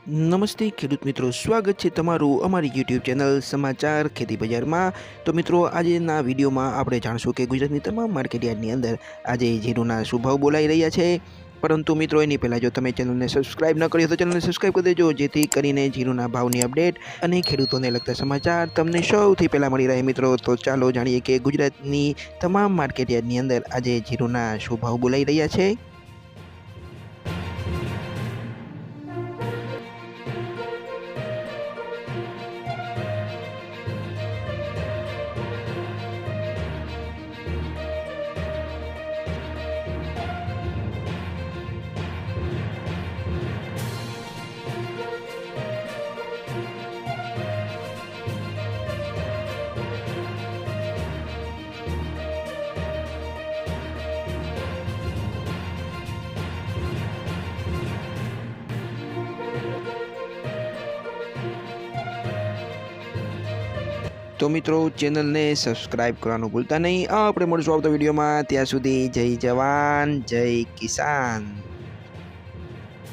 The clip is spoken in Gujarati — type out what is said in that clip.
નમસ્તે ખેડૂત મિત્રો, સ્વાગત છે તમારું અમારી યુટ્યુબ ચેનલ સમાચાર ખેતી બજારમાં। તો મિત્રો, આજના વિડીયોમાં આપણે જાણશું કે ગુજરાતની તમામ માર્કેટયાર્ડની અંદર આજે જીરુના શું ભાવ બોલાઈ રહ્યા છે। પરંતુ મિત્રો, એની પહેલાં જો તમે ચેનલને સબસ્ક્રાઇબ ન કરી હોય તો ચેનલને સબસ્ક્રાઇબ કરી દેજો, જેથી કરીને જીરુના ભાવની અપડેટ અને ખેડૂતોને લગતા સમાચાર તમને સૌથી પહેલાં મળી રહે। મિત્રો, તો ચાલો જાણીએ કે ગુજરાતની તમામ માર્કેટયાર્ડની અંદર આજે જીરુના શું ભાવ બોલાઈ રહ્યા છે। તો મિત્રો, ચેનલને સબસ્ક્રાઇબ કરવાનું ભૂલતા નહીં। આપણે મળશું આવતા વિડીયોમાં, ત્યાં સુધી જય જવાન જય કિસાન।